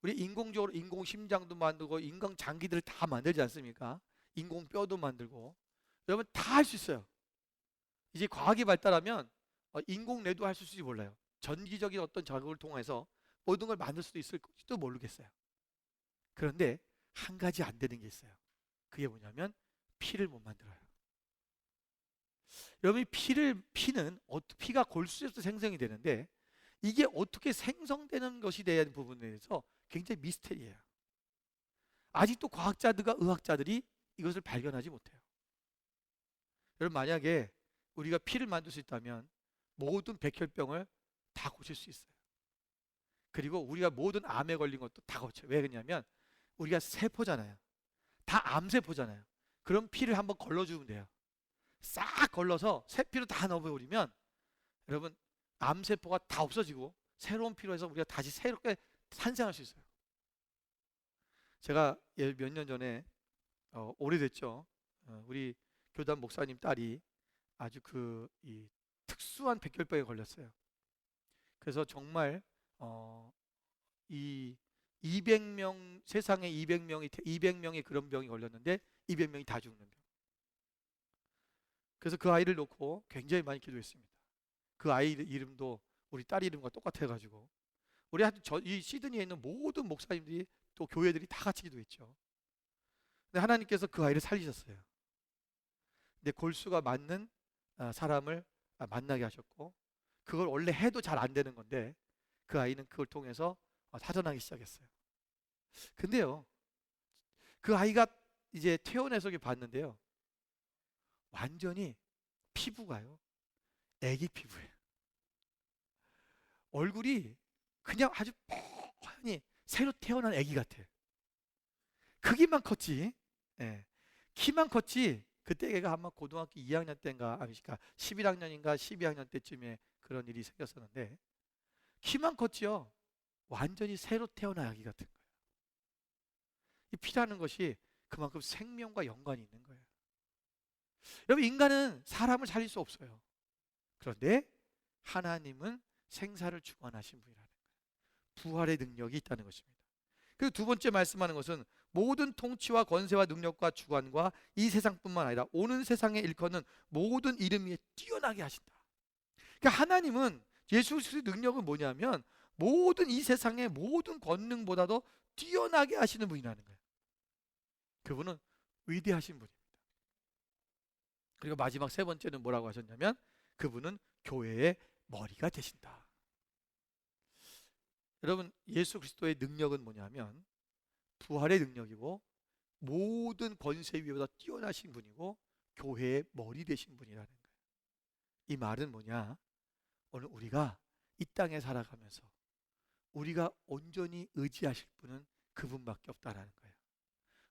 우리 인공적으로 인공 심장도 만들고 인공 장기들을 다 만들지 않습니까? 인공 뼈도 만들고 여러분 다 할 수 있어요. 이제 과학이 발달하면 인공 뇌도 할 수 있을지 몰라요. 전기적인 어떤 작업을 통해서 모든 걸 만들 수도 있을지도 모르겠어요. 그런데 한 가지 안 되는 게 있어요. 그게 뭐냐면 피를 못 만들어요. 여러분, 피는 피가 골수에서 생성이 되는데 이게 어떻게 생성되는 것이 대한 부분에 대해서 굉장히 미스테리예요. 아직도 과학자들과 의학자들이 이것을 발견하지 못해요. 여러분, 만약에 우리가 피를 만들 수 있다면 모든 백혈병을 다 고칠 수 있어요. 그리고 우리가 모든 암에 걸린 것도 다 고쳐요. 왜 그러냐면 우리가 세포잖아요. 다 암세포잖아요. 그럼 피를 한번 걸러주면 돼요. 싹 걸러서 새 피로 다 넣어버리면 여러분, 암세포가 다 없어지고 새로운 피로 해서 우리가 다시 새롭게 탄생할 수 있어요. 제가 몇 년 전에 오래됐죠. 우리 교단 목사님 딸이 아주 이 특수한 백혈병에 걸렸어요. 그래서 정말 이 200명, 세상에 200명이 그런 병이 걸렸는데 200명이 다 죽는 병. 그래서 그 아이를 놓고 굉장히 많이 기도했습니다. 그 아이 이름도 우리 딸 이름과 똑같아가지고 우리 이 시드니에 있는 모든 목사님들이 또 교회들이 다 같이 기도했죠. 근데 하나님께서 그 아이를 살리셨어요. 근데 골수가 맞는 사람을 만나게 하셨고, 그걸 원래 해도 잘 안 되는 건데 그 아이는 그걸 통해서 살아나기 시작했어요. 근데요, 그 아이가 이제 퇴원해서 봤는데요, 완전히 피부가요, 애기 피부예요. 얼굴이 그냥 아주 뻔히 새로 태어난 애기 같아. 크기만 컸지, 예. 키만 컸지. 그때 걔가 아마 고등학교 2학년 때인가, 그러니까 11학년인가 12학년 때쯤에 그런 일이 생겼었는데 키만 컸지요. 완전히 새로 태어난 아기 같은 거예요. 이 피라는 것이 그만큼 생명과 연관이 있는 거예요. 여러분, 인간은 사람을 살릴 수 없어요. 그런데 하나님은 생사를 주관하신 분이라는 거예요. 부활의 능력이 있다는 것입니다. 그리고 두 번째 말씀하는 것은 모든 통치와 권세와 능력과 주관과 이 세상뿐만 아니라 오는 세상에 일컫는 모든 이름 위에 뛰어나게 하신다. 그러니까 하나님은, 예수 그리스도의 능력은 뭐냐면 모든 이 세상의 모든 권능보다도 뛰어나게 하시는 분이라는 거예요. 그분은 위대하신 분입니다. 그리고 마지막 세 번째는 뭐라고 하셨냐면 그분은 교회의 머리가 되신다. 여러분, 예수 그리스도의 능력은 뭐냐면 부활의 능력이고 모든 권세 위보다 뛰어나신 분이고 교회의 머리 되신 분이라는 거예요. 이 말은 뭐냐? 오늘 우리가 이 땅에 살아가면서 우리가 온전히 의지하실 분은 그분밖에 없다라는 거예요.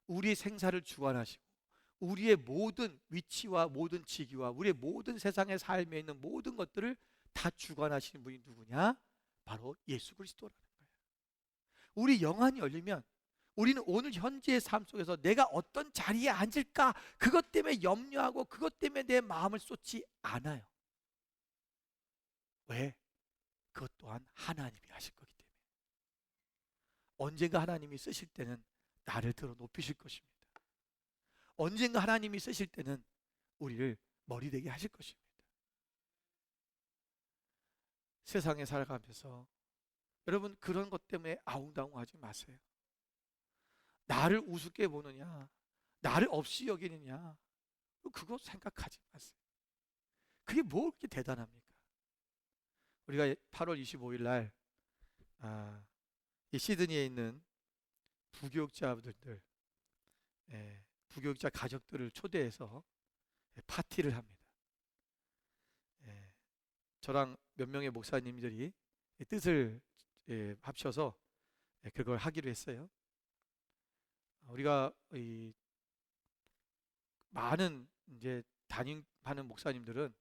우리의 생사를 주관하시고 우리의 모든 위치와 모든 직위와 우리의 모든 세상의 삶에 있는 모든 것들을 다 주관하시는 분이 누구냐? 바로 예수 그리스도라는 거예요. 우리 영안이 열리면 우리는 오늘 현재의 삶 속에서 내가 어떤 자리에 앉을까, 그것 때문에 염려하고 그것 때문에 내 마음을 쏟지 않아요. 왜? 그것 또한 하나님이 하실 거기 때문에. 언젠가 하나님이 쓰실 때는 나를 들어 높이실 것입니다. 언젠가 하나님이 쓰실 때는 우리를 머리 되게 하실 것입니다. 세상에 살아가면서 여러분, 그런 것 때문에 아웅다웅하지 마세요. 나를 우습게 보느냐, 나를 없이 여기느냐, 그거 생각하지 마세요. 그게 뭐 그렇게 대단합니까? 우리가 8월 25일 날 이 시드니에 있는 부교육자분들, 부교육자 가족들을 초대해서 파티를 합니다. 저랑 몇 명의 목사님들이 뜻을 합쳐서 그걸 하기로 했어요. 우리가 이 많은 이제 담임하는 목사님들은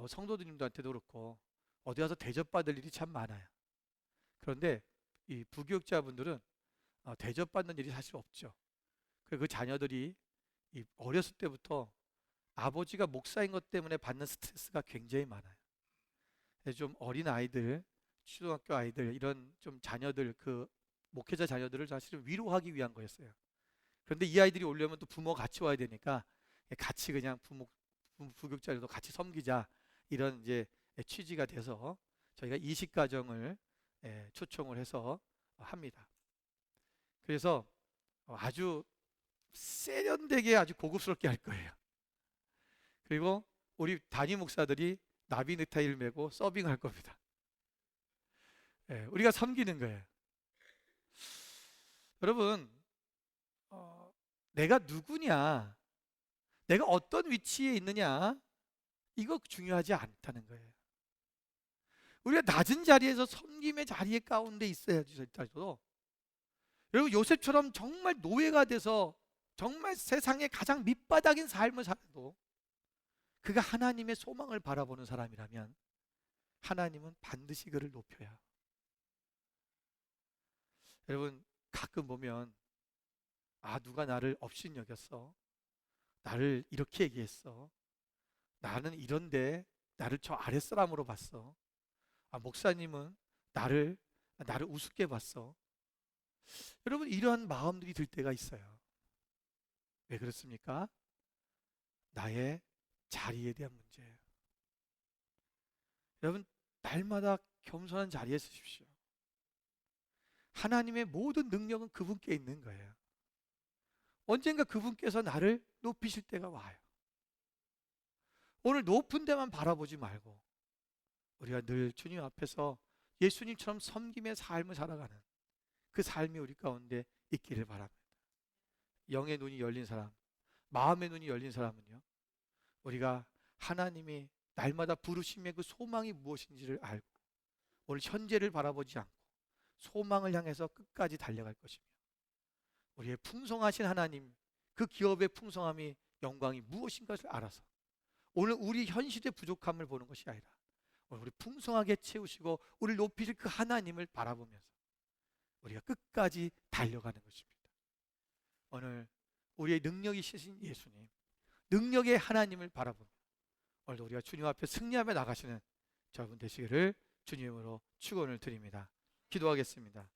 성도들님들한테도 그렇고 어디 가서 대접받을 일이 참 많아요. 그런데 이 부교육자분들은 대접받는 일이 사실 없죠. 그 자녀들이 어렸을 때부터 아버지가 목사인 것 때문에 받는 스트레스가 굉장히 많아요. 좀 어린 아이들, 초등학교 아이들, 이런 좀 자녀들, 그 목회자 자녀들을 사실은 위로하기 위한 거였어요. 그런데 이 아이들이 오려면 또 부모가 같이 와야 되니까 같이 그냥 부교육자들도 같이 섬기자, 이런 이제 취지가 돼서 저희가 이식가정을 초청을 해서 합니다. 그래서 아주 세련되게 아주 고급스럽게 할 거예요. 그리고 우리 담임 목사들이 나비 넥타이를 메고 서빙할 겁니다. 예, 우리가 섬기는 거예요. 여러분, 내가 누구냐, 내가 어떤 위치에 있느냐, 이거 중요하지 않다는 거예요. 우리가 낮은 자리에서 섬김의 자리에 가운데 있어야지. 여러분, 요셉처럼 정말 노예가 돼서 정말 세상의 가장 밑바닥인 삶을 살아도 그가 하나님의 소망을 바라보는 사람이라면 하나님은 반드시 그를 높여야. 여러분, 가끔 보면 누가 나를 업신여겼어, 나를 이렇게 얘기했어, 나는 이런데 나를 저 아랫사람으로 봤어, 목사님은 나를 우습게 봤어. 여러분, 이러한 마음들이 들 때가 있어요. 왜 그렇습니까? 나의 자리에 대한 문제예요. 여러분, 날마다 겸손한 자리에 서십시오. 하나님의 모든 능력은 그분께 있는 거예요. 언젠가 그분께서 나를 높이실 때가 와요. 오늘 높은 데만 바라보지 말고 우리가 늘 주님 앞에서 예수님처럼 섬김의 삶을 살아가는 그 삶이 우리 가운데 있기를 바랍니다. 영의 눈이 열린 사람, 마음의 눈이 열린 사람은요, 우리가 하나님이 날마다 부르심의 그 소망이 무엇인지를 알고 오늘 현재를 바라보지 않고 소망을 향해서 끝까지 달려갈 것이며, 우리의 풍성하신 하나님, 그 기업의 풍성함이 영광이 무엇인 것을 알아서 오늘 우리 현실의 부족함을 보는 것이 아니라 오늘 우리 풍성하게 채우시고 우리를 높이실 그 하나님을 바라보면서 우리가 끝까지 달려가는 것입니다. 오늘 우리의 능력이 시신 예수님, 능력의 하나님을 바라보며 오늘 우리가 주님 앞에 승리하며 나가시는 저분 되시기를 주님으로 축원을 드립니다. 기도하겠습니다.